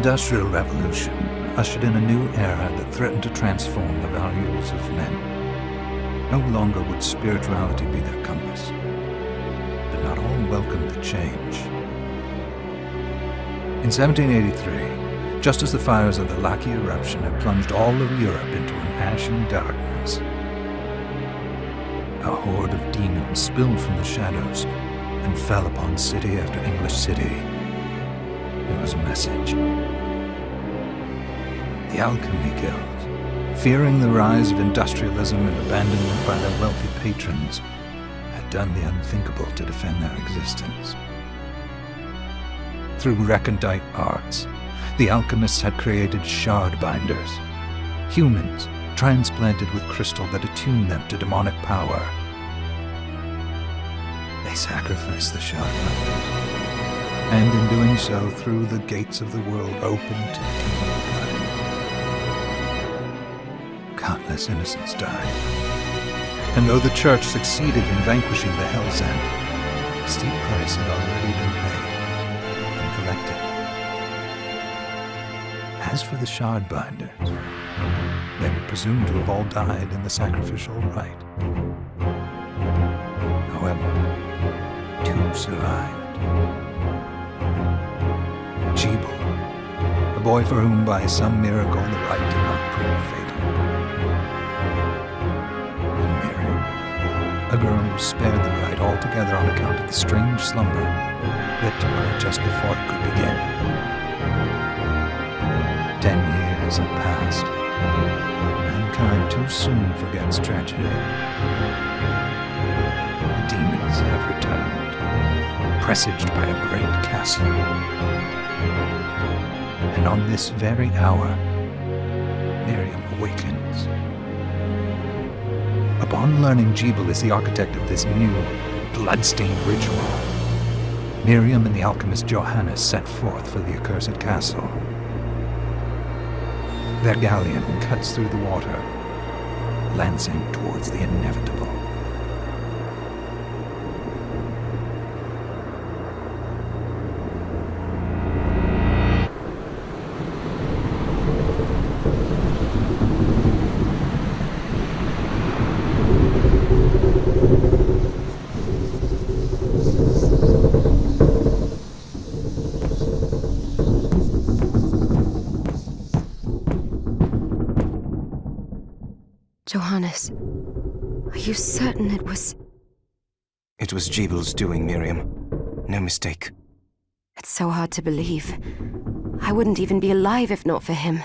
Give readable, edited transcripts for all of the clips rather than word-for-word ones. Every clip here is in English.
Industrial Revolution ushered in a new era that threatened to transform the values of men. No longer would spirituality be their compass, but not all welcomed the change. In 1783, just as the fires of the Laki eruption had plunged all of Europe into an ashen darkness, a horde of demons spilled from the shadows and fell upon city after English city. It was a message. The Alchemy Guild, fearing the rise of industrialism and abandonment by their wealthy patrons, had done the unthinkable to defend their existence. Through recondite arts, the alchemists had created shard binders, humans transplanted with crystal that attuned them to demonic power. They sacrificed the shard binders, and in doing so threw the gates of the world open to demonkind. Countless innocents died, and though the Church succeeded in vanquishing the Hell's End, a steep price had already been paid and collected. As for the shard binders, they were presumed to have all died in the sacrificial rite. However, two survived. Jebel, a boy for whom by some miracle the rite did not prove fatal. And Miriam, a girl who was spared the rite altogether on account of the strange slumber that took her just before it could begin. 10 years have passed. Mankind too soon forgets tragedy. The demons have returned, presaged by a great castle. And on this very hour, Miriam awakens. Upon learning Jebel is the architect of this new, bloodstained ritual, Miriam and the alchemist Johannes set forth for the accursed castle. Their galleon cuts through the water, lancing towards the inevitable. Johannes, are you certain it was... It was Jebel's doing, Miriam. No mistake. It's so hard to believe. I wouldn't even be alive if not for him.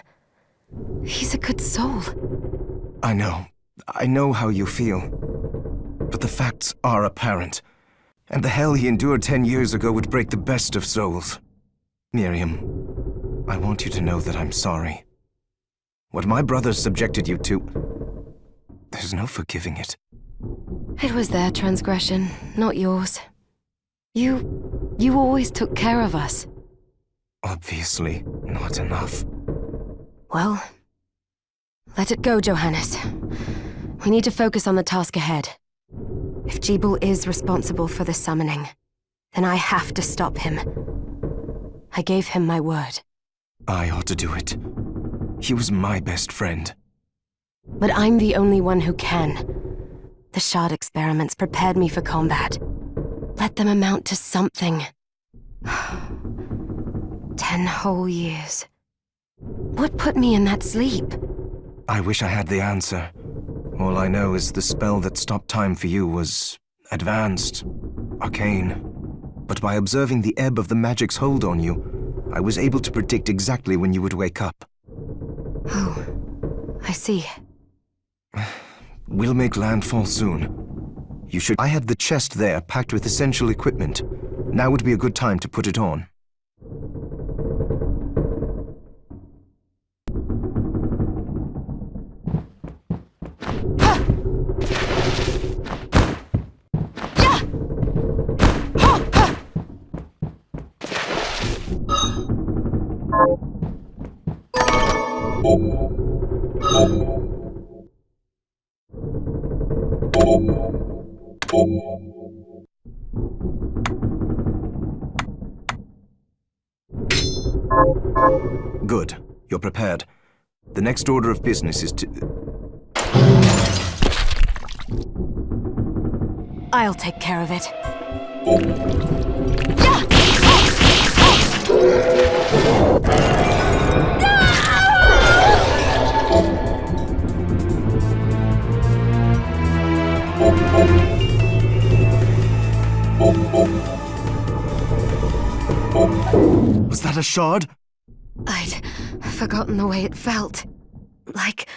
He's a good soul. I know how you feel. But the facts are apparent. And the hell he endured 10 years ago would break the best of souls. Miriam, I want you to know that I'm sorry. What my brothers subjected you to... There's no forgiving it. It was their transgression, not yours. You always took care of us. Obviously, not enough. Well, let it go, Johannes. We need to focus on the task ahead. If Jebel is responsible for the summoning, then I have to stop him. I gave him my word. I ought to do it. He was my best friend. But I'm the only one who can. The shard experiments prepared me for combat. Let them amount to something. 10 whole years. What put me in that sleep? I wish I had the answer. All I know is the spell that stopped time for you was advanced, arcane. But by observing the ebb of the magic's hold on you, I was able to predict exactly when you would wake up. Oh, I see. We'll make landfall soon. You should... I had the chest there packed with essential equipment. Now would be a good time to put it on. Good. You're prepared. The next order of business is to... I'll take care of it. Was that a shard? I'd forgotten the way it felt. Like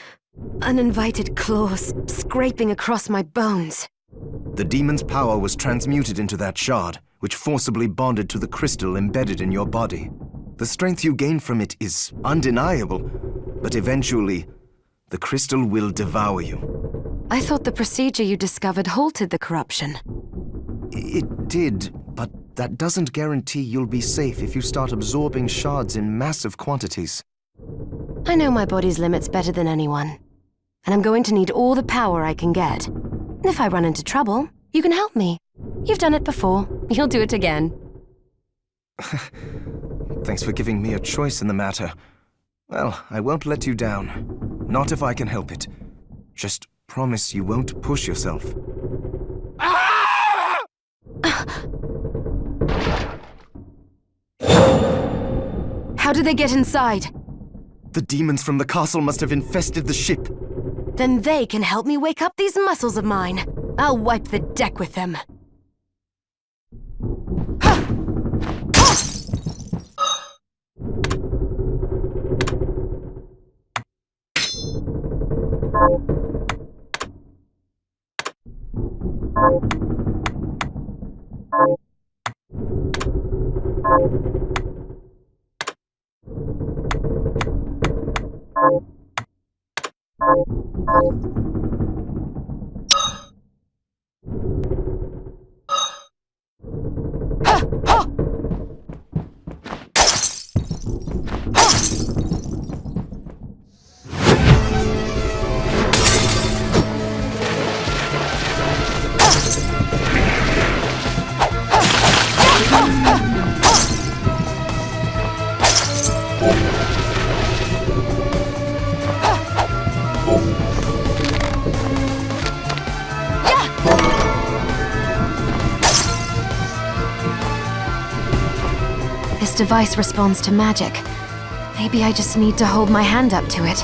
uninvited claws scraping across my bones. The demon's power was transmuted into that shard, which forcibly bonded to the crystal embedded in your body. The strength you gain from it is undeniable, but eventually, the crystal will devour you. I thought the procedure you discovered halted the corruption. It did, but that doesn't guarantee you'll be safe if you start absorbing shards in massive quantities. I know my body's limits better than anyone, and I'm going to need all the power I can get. If I run into trouble, you can help me. You've done it before. You'll do it again. Thanks for giving me a choice in the matter. Well, I won't let you down. Not if I can help it. Just promise you won't push yourself. How did they get inside? The demons from the castle must have infested the ship. Then they can help me wake up these muscles of mine. I'll wipe the deck with them. This device responds to magic. Maybe I just need to hold my hand up to it.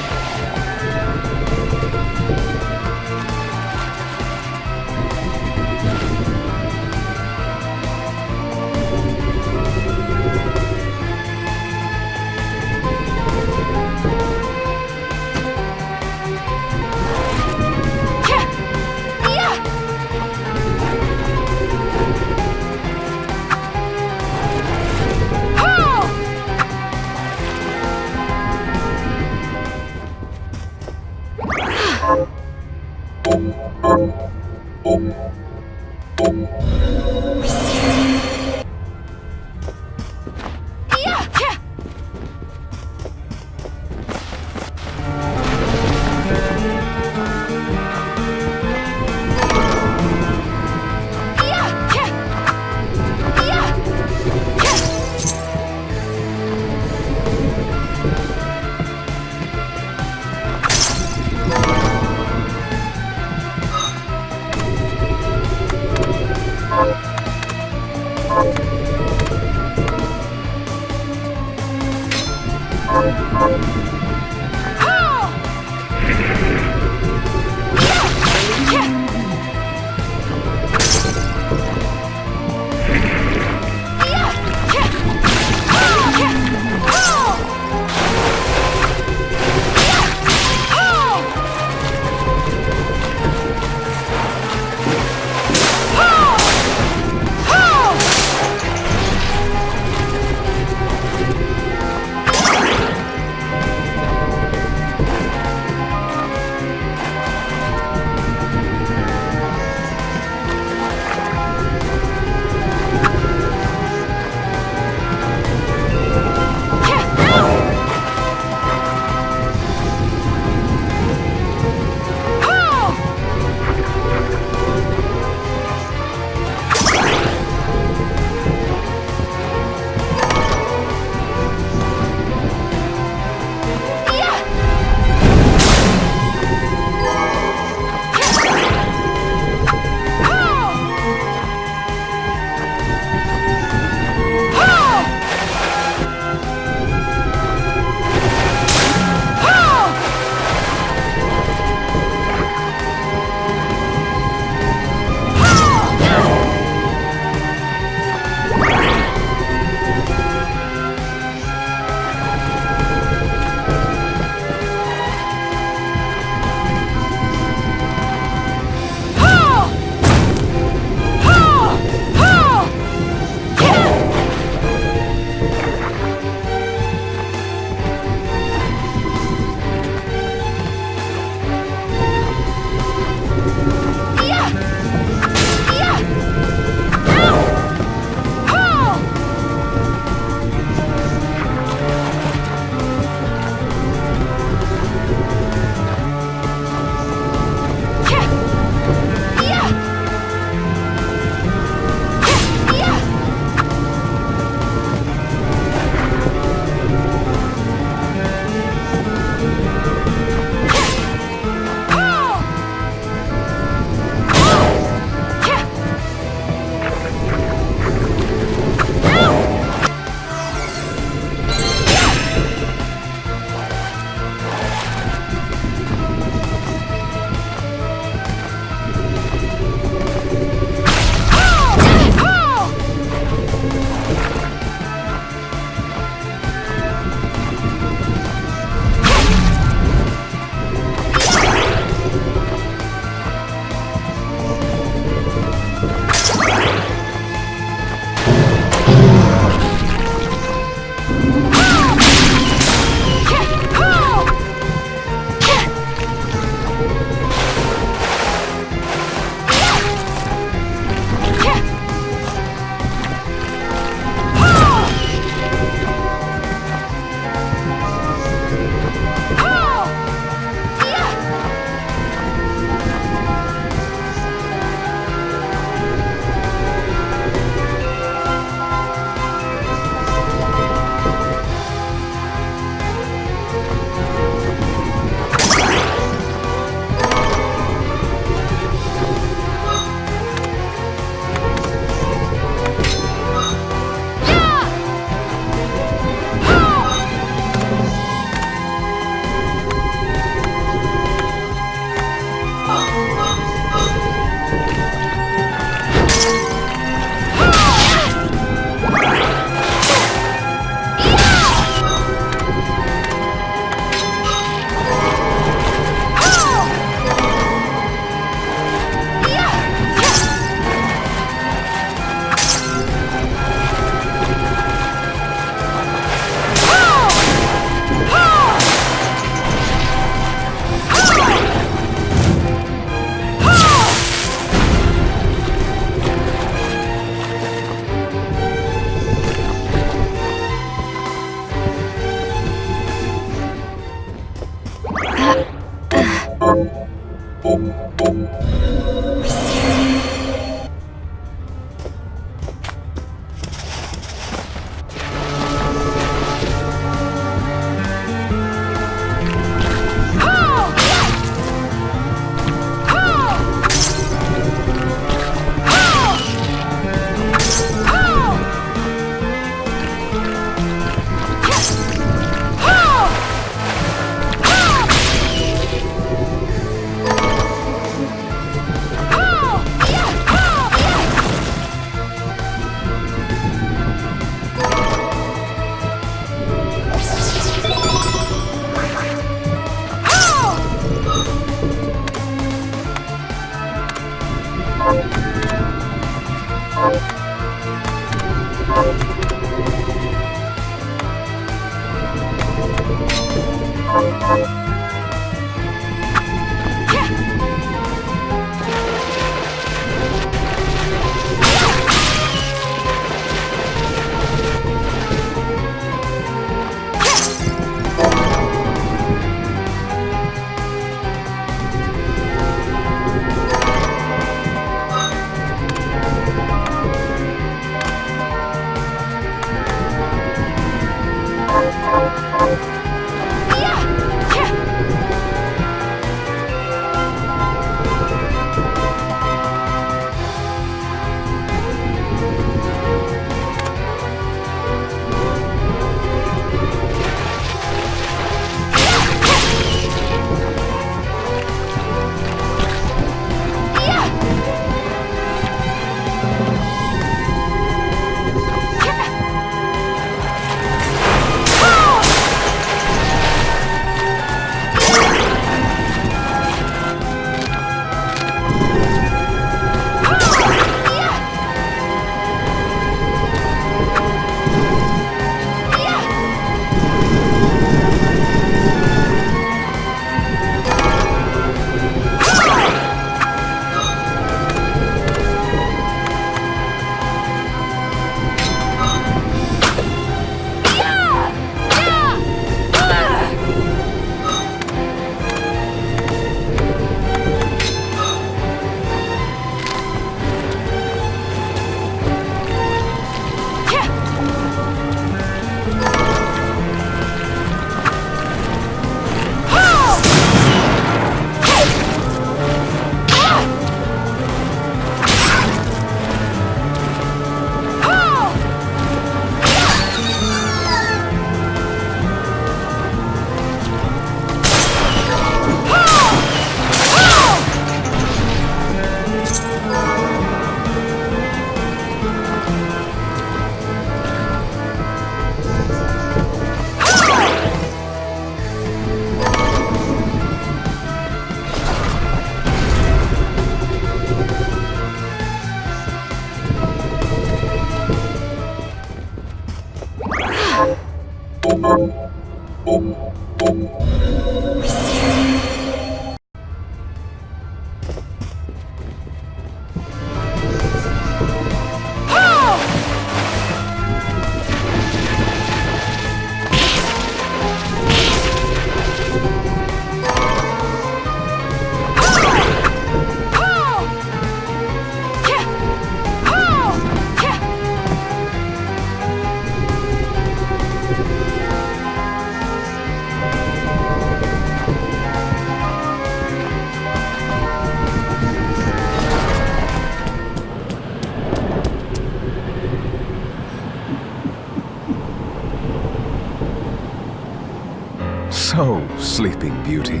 So, Sleeping Beauty,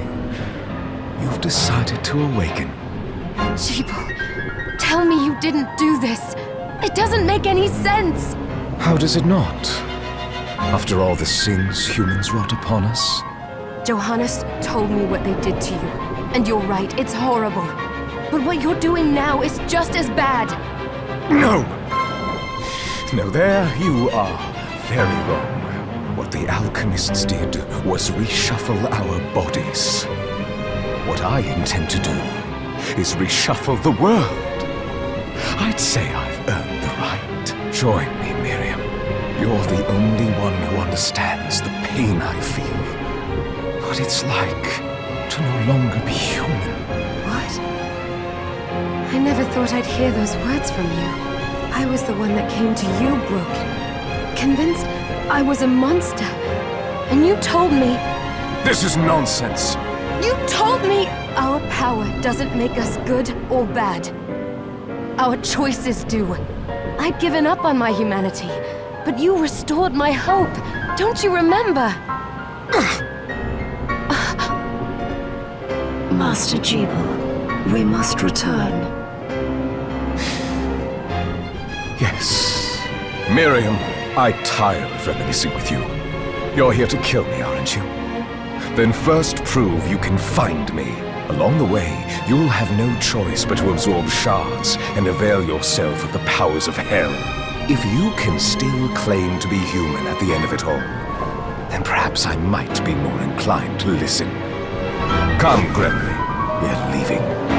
you've decided to awaken. Jeeble, tell me you didn't do this. It doesn't make any sense. How does it not? After all the sins humans wrought upon us? Johannes told me what they did to you. And you're right, it's horrible. But what you're doing now is just as bad. No! No, there you are very wrong. What the alchemists did was reshuffle our bodies. What I intend to do is reshuffle the world. I'd say I've earned the right. Join me, Miriam. You're the only one who understands the pain I feel. What it's like to no longer be human. What? I never thought I'd hear those words from you. I was the one that came to you broken, convinced I was a monster. And you told me... This is nonsense. You told me our power doesn't make us good or bad. Our choices do. I'd given up on my humanity, but you restored my hope. Don't you remember? Master Jebel, we must return. Yes. Miriam, I tire of reminiscing with you. You're here to kill me, aren't you? Then first prove you can find me. Along the way, you'll have no choice but to absorb shards and avail yourself of the powers of hell. If you can still claim to be human at the end of it all, then perhaps I might be more inclined to listen. Come, Gremlin. We're leaving.